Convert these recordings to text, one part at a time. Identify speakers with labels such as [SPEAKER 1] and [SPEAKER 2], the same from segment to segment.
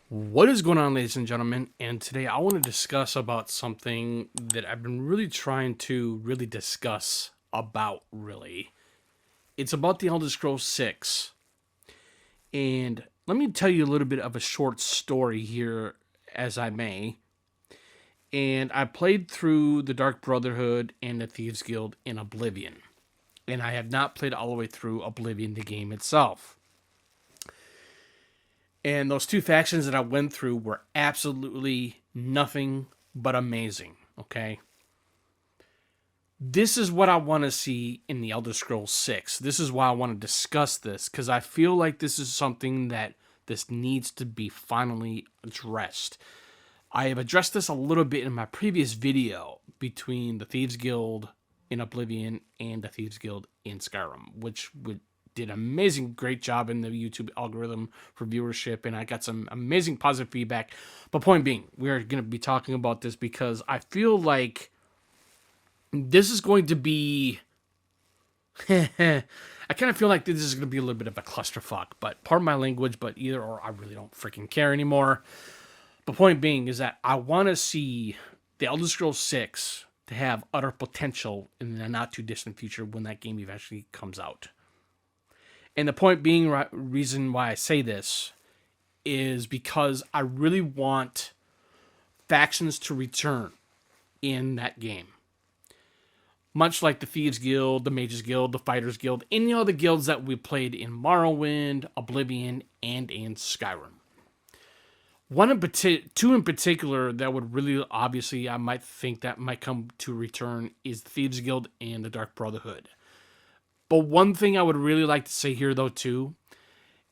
[SPEAKER 1] What is going on, ladies and gentlemen? And today I want to discuss about something that I've been really trying to discuss about, really. It's about the Elder Scrolls 6. And let me tell you a little bit of a short story here, as I may. And I played through the Dark Brotherhood and the Thieves Guild in Oblivion. And I have not played all the way through Oblivion, the game itself. And those two factions that I went through were absolutely nothing but amazing, okay? This is what I want to see in the Elder Scrolls 6. This is why I want to discuss this, because I feel like this is something that this needs to be finally addressed. I have addressed this a little bit in my previous video between the Thieves Guild in Oblivion and the Thieves Guild in Skyrim, which did an amazing, great job in the YouTube algorithm for viewership, and I got some amazing positive feedback. But point being, we're going to be talking about this because I feel like this is going to be... I kind of feel like this is going to be a little bit of a clusterfuck, but pardon my language, but either or, I really don't freaking care anymore. The point being is that I want to see the Elder Scrolls 6 to have utter potential in the not too distant future when that game eventually comes out. And the point being, reason why I say this is because I really want factions to return in that game. Much like the Thieves Guild, the Mages Guild, the Fighters Guild, any other guilds that we played in Morrowind, Oblivion, and in Skyrim. Two in particular that would really, obviously, I might think that might come to return is the Thieves Guild and the Dark Brotherhood. But one thing I would really like to say here, though, too,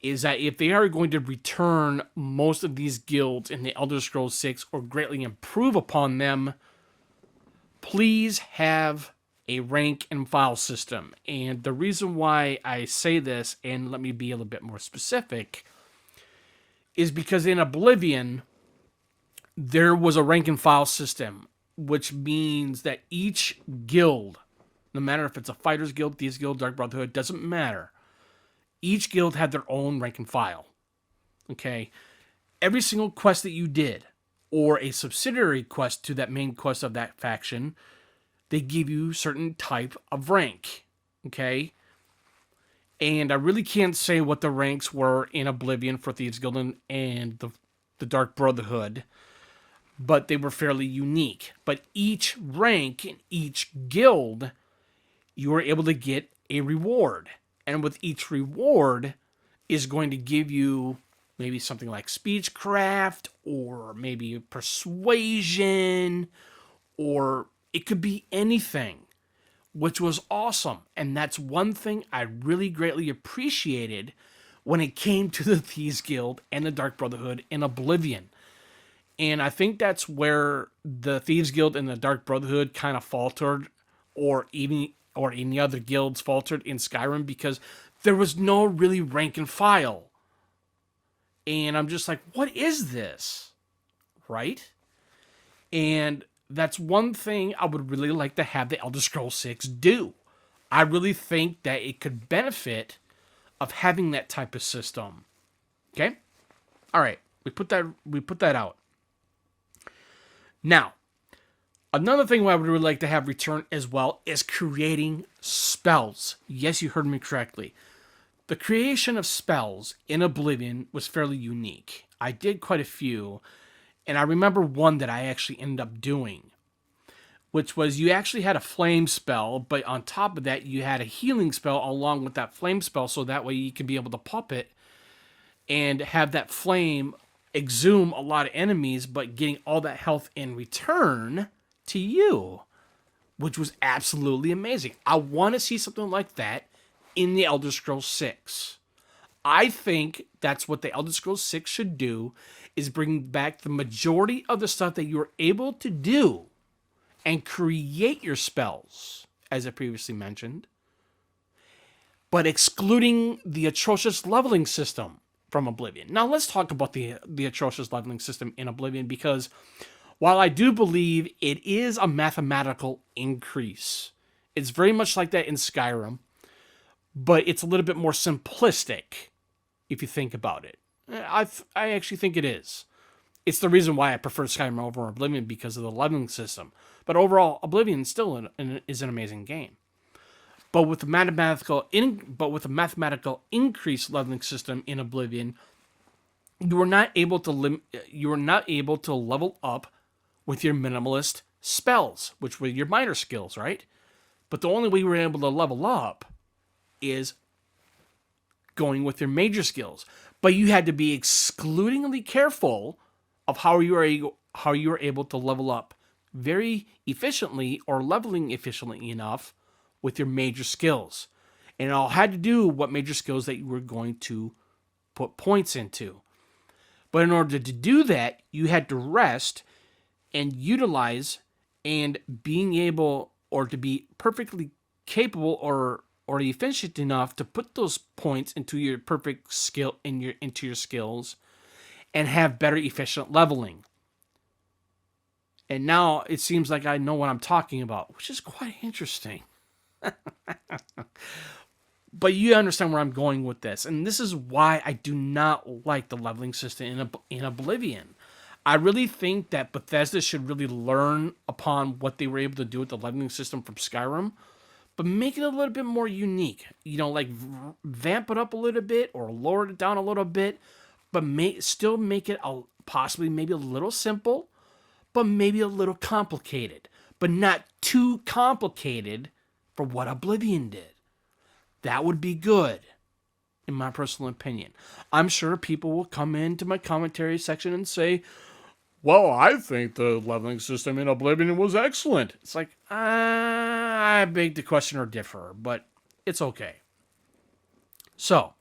[SPEAKER 1] is that if they are going to return most of these guilds in the Elder Scrolls 6 or greatly improve upon them, please have a rank and file system. And the reason why I say this, and let me be a little bit more specific, is because in Oblivion, there was a rank and file system, which means that each guild, no matter if it's a Fighters Guild, Thieves Guild, Dark Brotherhood, doesn't matter. Each guild had their own rank and file. Okay? Every single quest that you did, or a subsidiary quest to that main quest of that faction, they give you certain type of rank. Okay? And I really can't say what the ranks were in Oblivion for Thieves Guild and the Dark Brotherhood, but they were fairly unique. But each rank in each guild, you are able to get a reward. And with each reward is going to give you maybe something like speechcraft or maybe persuasion, or it could be anything, which was awesome. And that's one thing I really greatly appreciated when it came to the Thieves Guild and the Dark Brotherhood in Oblivion. And I think that's where the Thieves Guild and the Dark Brotherhood kind of faltered, or any other guilds faltered in Skyrim, because there was no really rank and file. And I'm just like, what is this? Right? And that's one thing I would really like to have the Elder Scrolls 6 do. I really think that it could benefit of having that type of system. Okay? All right. We put that out. Now, another thing I would really like to have return as well is creating spells. Yes, you heard me correctly. The creation of spells in Oblivion was fairly unique. I did quite a few, and I remember one that I actually ended up doing, which was you actually had a flame spell, but on top of that, you had a healing spell along with that flame spell, so that way you could be able to pop it and have that flame exhume a lot of enemies, but getting all that health in return to you, which was absolutely amazing. I want to see something like that in the Elder Scrolls 6. I think that's what the Elder Scrolls 6 should do, is bring back the majority of the stuff that you were able to do and create your spells, as I previously mentioned, but excluding the atrocious leveling system from Oblivion. Now let's talk about the atrocious leveling system in Oblivion, because while I do believe it is a mathematical increase, it's very much like that in Skyrim, but it's a little bit more simplistic if you think about it. I actually think it is. It's the reason why I prefer Skyrim over Oblivion because of the leveling system. But overall, Oblivion still is an amazing game. But with a mathematical increase leveling system in Oblivion, you were not able to level up with your minimalist spells, which were your minor skills, right? But the only way you were able to level up is going with your major skills. But you had to be excludingly careful of how you were able to level up very efficiently or leveling efficiently enough with your major skills. And it all had to do what major skills that you were going to put points into. But in order to do that, you had to rest and utilize and being able or to be perfectly capable or efficient enough to put those points into your perfect skill into your skills and have better efficient leveling. And now it seems like I know what I'm talking about, which is quite interesting. But you understand where I'm going with this. And this is why I do not like the leveling system in Oblivion. I really think that Bethesda should really learn upon what they were able to do with the leveling system from Skyrim, but make it a little bit more unique. Like vamp it up a little bit or lower it down a little bit, but still make it possibly maybe a little simple, but maybe a little complicated, but not too complicated for what Oblivion did. That would be good, in my personal opinion. I'm sure people will come into my commentary section and say, well, I think the leveling system in Oblivion was excellent. It's like, I beg to question or differ, but it's okay. So,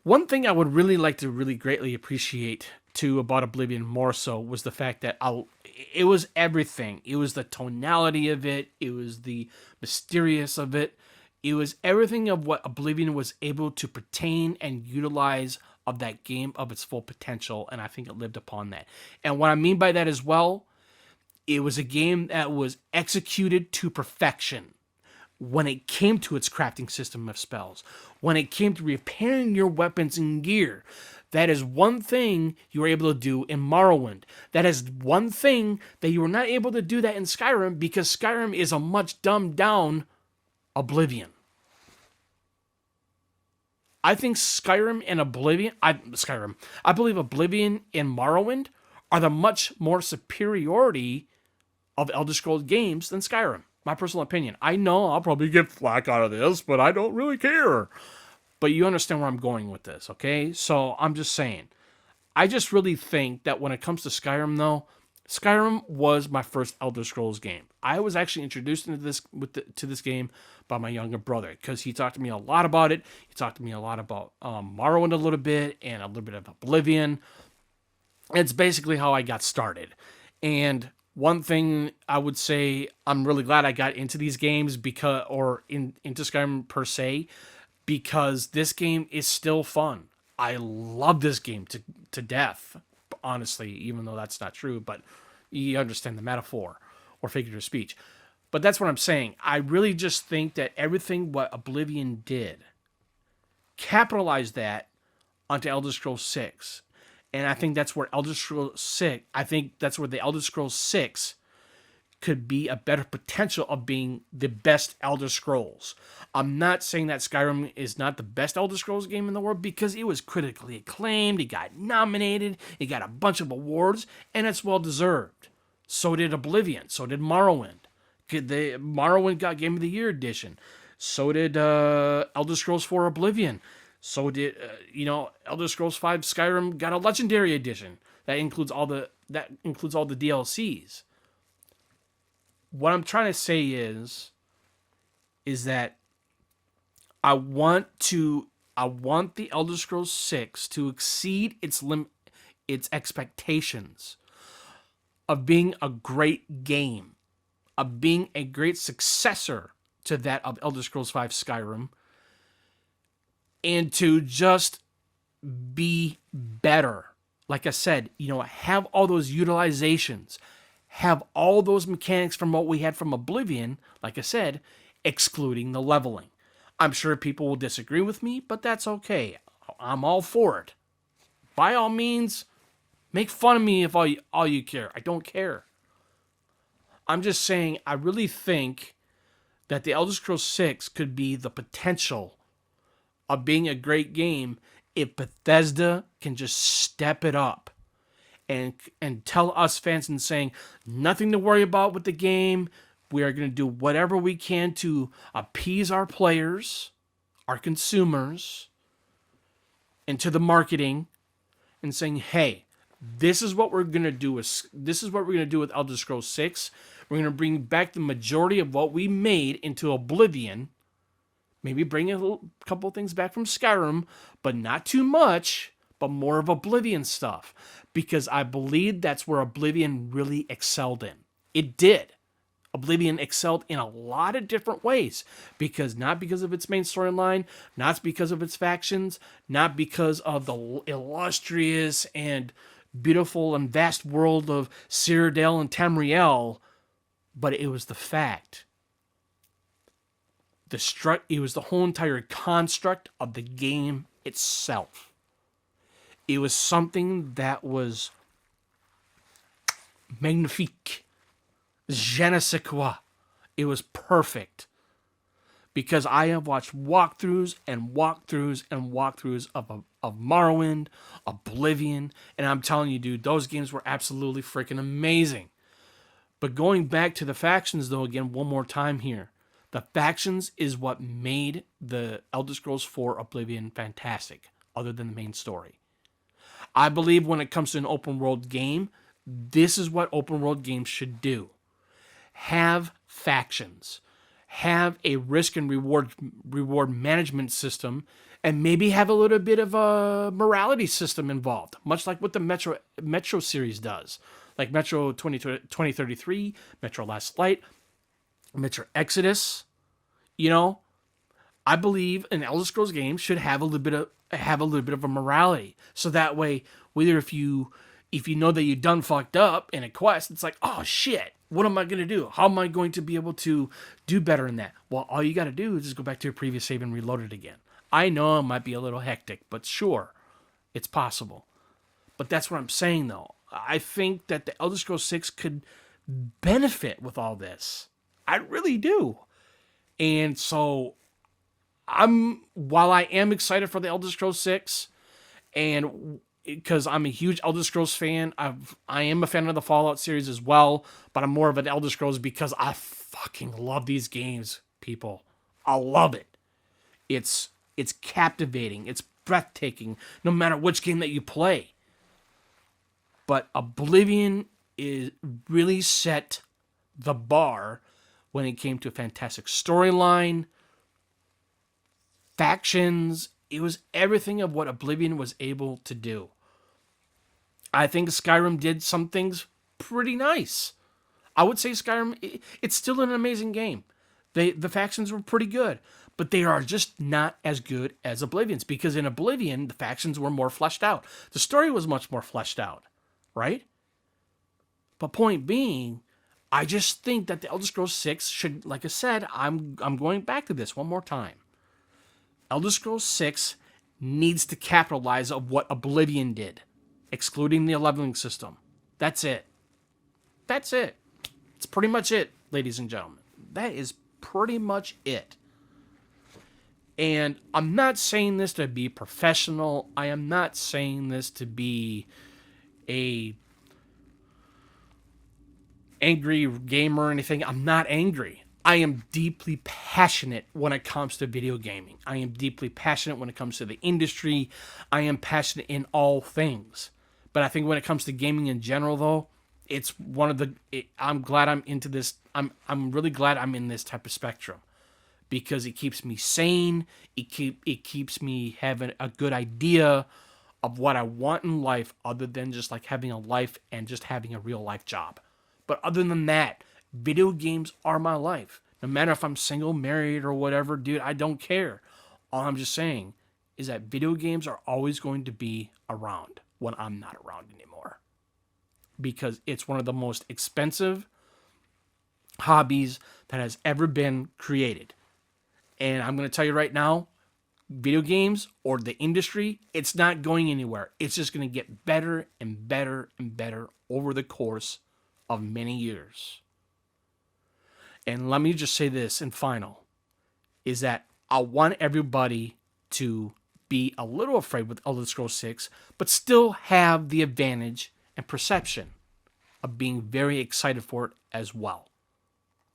[SPEAKER 1] one thing I would really like to really greatly appreciate too about Oblivion more so was the fact that it was everything. It was the tonality of it. It was the mysterious of it. It was everything of what Oblivion was able to pertain and utilize of that game of its full potential, and I think it lived upon that. And what I mean by that as well, it was a game that was executed to perfection when it came to its crafting system of spells, when it came to repairing your weapons and gear. That is one thing you were able to do in Morrowind. That is one thing that you were not able to do that in Skyrim because Skyrim is a much dumbed down Oblivion. I think Skyrim and Oblivion, I believe Oblivion and Morrowind are the much more superiority of Elder Scrolls games than Skyrim. My personal opinion. I know I'll probably get flack out of this, but I don't really care. But you understand where I'm going with this, okay? So I'm just saying. I just really think that when it comes to Skyrim, though, Skyrim was my first Elder Scrolls game. I was actually introduced into this game by my younger brother because he talked to me a lot about it. He talked to me a lot about Morrowind a little bit and a little bit of Oblivion. It's basically how I got started. And one thing I would say, I'm really glad I got into these games into Skyrim per se, because this game is still fun. I love this game to death, honestly, even though that's not true, but you understand the metaphor or figurative speech. But that's what I'm saying. I really just think that everything what Oblivion did capitalized that onto Elder Scrolls 6. And I think that's where the Elder Scrolls 6 could be a better potential of being the best Elder Scrolls. I'm not saying that Skyrim is not the best Elder Scrolls game in the world because it was critically acclaimed, it got nominated, it got a bunch of awards, and it's well deserved. So did Oblivion, so did Morrowind. Morrowind got Game of the Year edition. So did Elder Scrolls 4 Oblivion. So did Elder Scrolls 5 Skyrim got a Legendary edition that includes all the DLCs. What I'm trying to say is that I want the Elder Scrolls 6 to exceed its expectations of being a great game, of being a great successor to that of Elder Scrolls 5 Skyrim, and to just be better. Like I said, have all those utilizations, have all those mechanics from what we had from Oblivion, like I said, excluding the leveling. I'm sure people will disagree with me, but that's okay. I'm all for it. By all means, make fun of me if all you care. I don't care. I'm just saying, I really think that The Elder Scrolls 6 could be the potential of being a great game if Bethesda can just step it up and tell us fans and saying, nothing to worry about with the game. We are going to do whatever we can to appease our players, our consumers, and to the marketing, and saying, hey, this is what we're going to do with Elder Scrolls 6. We're going to bring back the majority of what we made into Oblivion. Maybe bring a couple of things back from Skyrim, but not too much, but more of Oblivion stuff. Because I believe that's where Oblivion really excelled in. It did. Oblivion excelled in a lot of different ways. Not because of its main storyline, not because of its factions, not because of the illustrious and beautiful and vast world of Cyrodiil and Tamriel, but it was the fact. It was the whole entire construct of the game itself. It was something that was magnifique. Je ne sais quoi. It was perfect. Because I have watched walkthroughs and walkthroughs and walkthroughs of Morrowind, Oblivion, and I'm telling you, dude, those games were absolutely freaking amazing. But going back to the factions, though, again, one more time here. The factions is what made the Elder Scrolls 4 Oblivion fantastic, other than the main story. I believe when it comes to an open world game, this is what open world games should do. Have factions. Have a risk and reward management system, and maybe have a little bit of a morality system involved, much like what the Metro series does. Like Metro 2033, Metro Last Light, Metro Exodus. You know, I believe an Elder Scrolls game should have a little bit of a morality. So that way, whether if you know that you done fucked up in a quest, it's like, oh shit, what am I going to do? How am I going to be able to do better in that? Well, all you got to do is just go back to your previous save and reload it again. I know it might be a little hectic, but sure, it's possible. But that's what I'm saying, though. I think that the Elder Scrolls 6 could benefit with all this. I really do. And so, while I am excited for the Elder Scrolls 6, and because I'm a huge Elder Scrolls fan, I am a fan of the Fallout series as well, but I'm more of an Elder Scrolls because I fucking love these games, people. I love it. It's captivating. It's breathtaking, no matter which game that you play. But Oblivion is really set the bar when it came to a fantastic storyline, factions. It was everything of what Oblivion was able to do. I think Skyrim did some things pretty nice. I would say Skyrim, it's still an amazing game. The factions were pretty good, but they are just not as good as Oblivion's, because in Oblivion, the factions were more fleshed out. The story was much more fleshed out, right? But point being, I just think that the Elder Scrolls 6 should, like I said, I'm going back to this one more time. Elder Scrolls 6 needs to capitalize on what Oblivion did, excluding the leveling system. That's it. That's it. It's pretty much it, ladies and gentlemen. That is pretty much it. And I'm not saying this to be professional. I am not saying this to be a angry gamer or anything. I'm not angry. I am deeply passionate when it comes to video gaming. I am deeply passionate when it comes to the industry. I am passionate in all things. But I think when it comes to gaming in general, though, it's one of the... I'm glad I'm into this. I'm really glad I'm in this type of spectrum, because it keeps me sane. It keeps me having a good idea of what I want in life, other than just like having a life and just having a real life job. But other than that, video games are my life. No matter if I'm single, married, or whatever, dude, I don't care. All I'm just saying is that video games are always going to be around when I'm not around anymore. Because it's one of the most expensive hobbies that has ever been created. And I'm going to tell you right now, video games or the industry, it's not going anywhere. It's just going to get better and better and better over the course of many years. And let me just say this in final, is that I want everybody to be a little afraid with Elder Scrolls 6, but still have the advantage and perception of being very excited for it as well.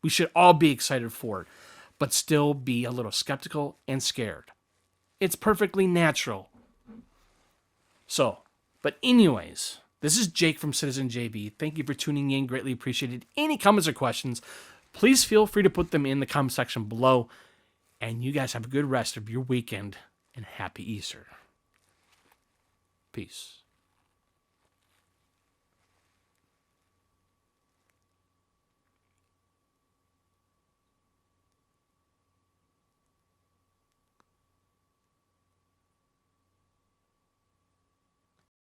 [SPEAKER 1] We should all be excited for it, but still be a little skeptical and scared. It's perfectly natural. So, but anyways, this is Jake from Citizen JB. Thank you for tuning in. Greatly appreciated. Any comments or questions, please feel free to put them in the comment section below. And you guys have a good rest of your weekend and happy Easter. Peace.